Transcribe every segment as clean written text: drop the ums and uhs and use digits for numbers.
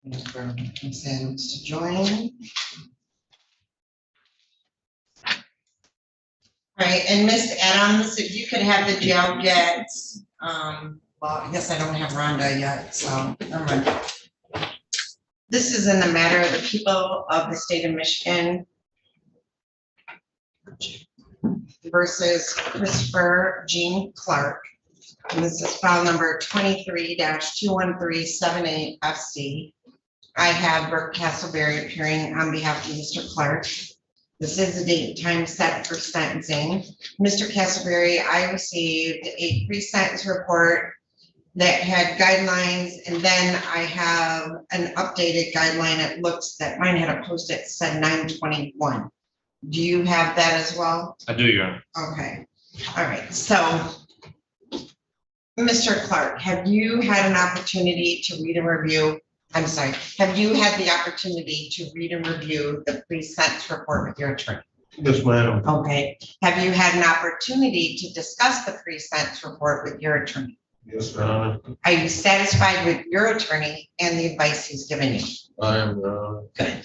For consent to join. All right, and Miss Adams, if you could have the jail get, well, I guess I don't have Rhonda yet, so never mind. This is in the matter of the people of the state of Michigan versus Christopher Jean Clark. And this is file number 23-21378 FC. I have Burke Castleberry appearing on behalf of Mr. Clark. This is the date and time set for sentencing. Mr. Castleberry, I received a pre-sentence report that had guidelines, and then I have an updated guideline. It looks that mine had a post-it that said 9/21. Do you have that as well? I do, Your Honor. Okay. All right. So, Mr. Clark, have you had an opportunity to read and review? I'm sorry. Have you had the opportunity to read and review the pre-sentence report with your attorney? Yes, ma'am. Okay. Have you had an opportunity to discuss the pre-sentence report with your attorney? Yes, ma'am. Are you satisfied with your attorney and the advice he's given you? I am, Good.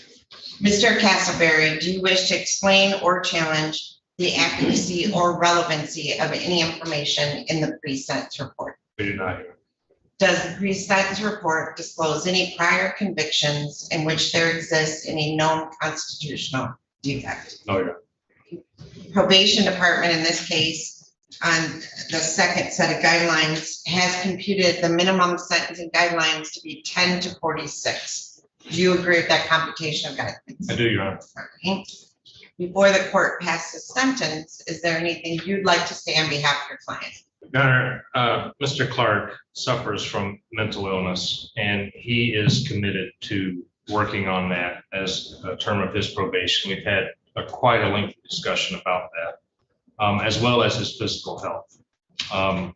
Mr. Castleberry, do you wish to explain or challenge the accuracy or relevancy of any information in the pre-sentence report? We do not, Your Honor. Does the pre-sentence report disclose any prior convictions in which there exists any known constitutional defect? No, Your Honor. Probation department in this case, on the second set of guidelines, has computed the minimum sentencing guidelines to be 10 to 46. Do you agree with that computation of guidelines? I do, Your Honor. Okay. Before the court passes sentence, is there anything you'd like to say on behalf of your client? Your Honor, Mr. Clark suffers from mental illness, and he is committed to working on that as a term of his probation. We've had quite a lengthy discussion about that, as well as his physical health.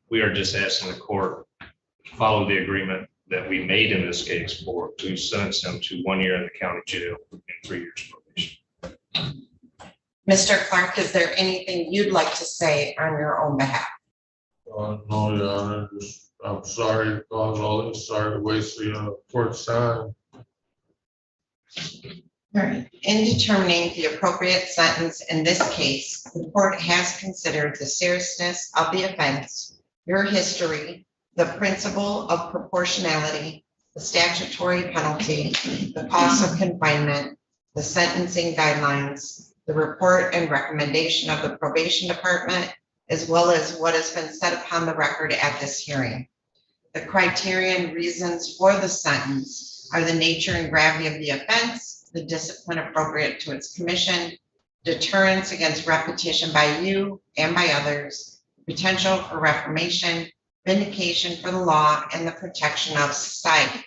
We are just asking the court to follow the agreement that we made in this case to sentence him to 1 year in the county jail and 3 years probation. Mr. Clark, is there anything you'd like to say on your own behalf? no, Your Honor, I'm sorry to cause all this, sorry to waste the court's time. All right. In determining the appropriate sentence in this case, the court has considered the seriousness of the offense, your history, the principle of proportionality, the statutory penalty, the cost of confinement, the sentencing guidelines, the report and recommendation of the probation department, as well as what has been set upon the record at this hearing. The criteria and reasons for the sentence are the nature and gravity of the offense, the discipline appropriate to its commission, deterrence against repetition by you and by others, potential for reformation, vindication for the law, and the protection of society.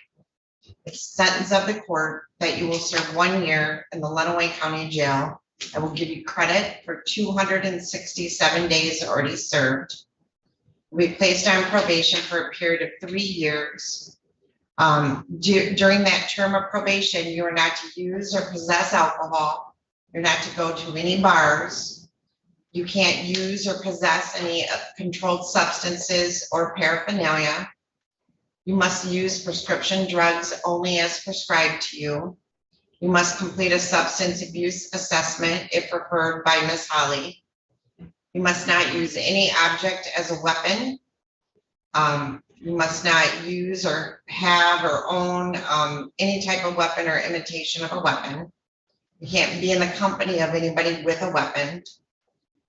The sentence of the court that you will serve 1 year in the Lenawee County Jail. I will give you credit for 267 days already served. We placed on probation for a period of 3 years. During that term of probation, you are not to use or possess alcohol. You're not to go to any bars. You can't use or possess any controlled substances or paraphernalia. You must use prescription drugs only as prescribed to you. You must complete a substance abuse assessment if referred by Ms. Holly. You must not use any object as a weapon. You must not use or have or own any type of weapon or imitation of a weapon. You can't be in the company of anybody with a weapon.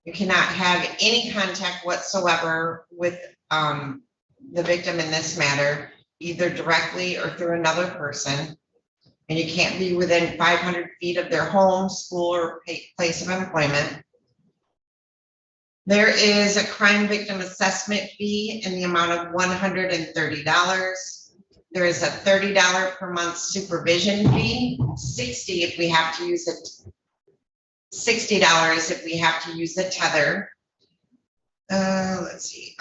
You cannot have any contact whatsoever with the victim in this matter, either directly or through another person. And you can't be within 500 feet of their home, school, or place of employment. There is a crime victim assessment fee in the amount of $130. There is a $30 per month supervision fee, $60 if we have to use it, $60 if we have to use the tether. Let's see.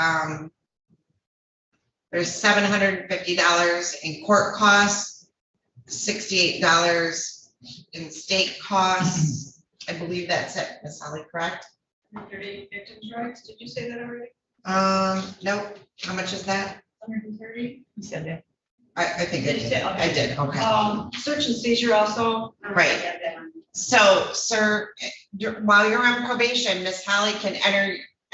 There's $750 in court costs, $68 in state costs. I believe that's it, Ms. Holly, correct? 130 victims' rights, did you say that already? Nope. How much is that? 130? You said that. I think I Did you did. say- I did, okay. Search and seizure also. Right. So, sir, while you're on probation, Miss Holly can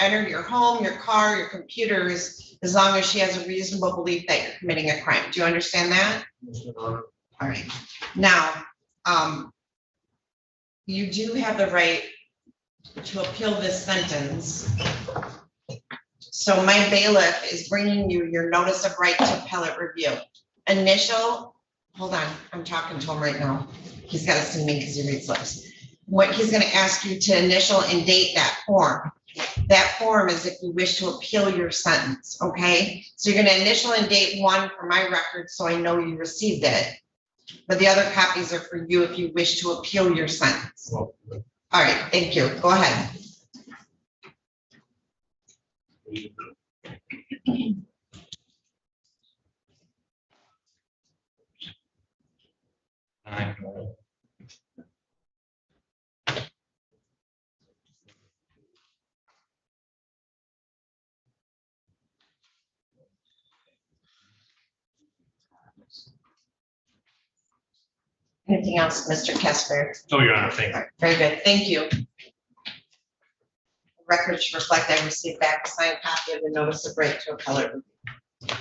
enter your home, your car, your computers, as long as she has a reasonable belief that you're committing a crime. Do you understand that? Yes, Your Honor. All right. Now, you do have the right to appeal this sentence. So my bailiff is bringing you your notice of right to appellate review. Hold on, I'm talking to him right now. He's got to send me because he reads lips. What he's going to ask you to initial and date that form. That form is if you wish to appeal your sentence, okay? So you're going to initial and date one for my record, so I know you received it. But the other copies are for you if you wish to appeal your sentence. Well, All right, thank you. Go ahead. Anything else, Mr. Kessler? Oh, Your Honor, thank you. Very good, thank you. Records reflect I received back a signed copy of the notice of right to appellate review.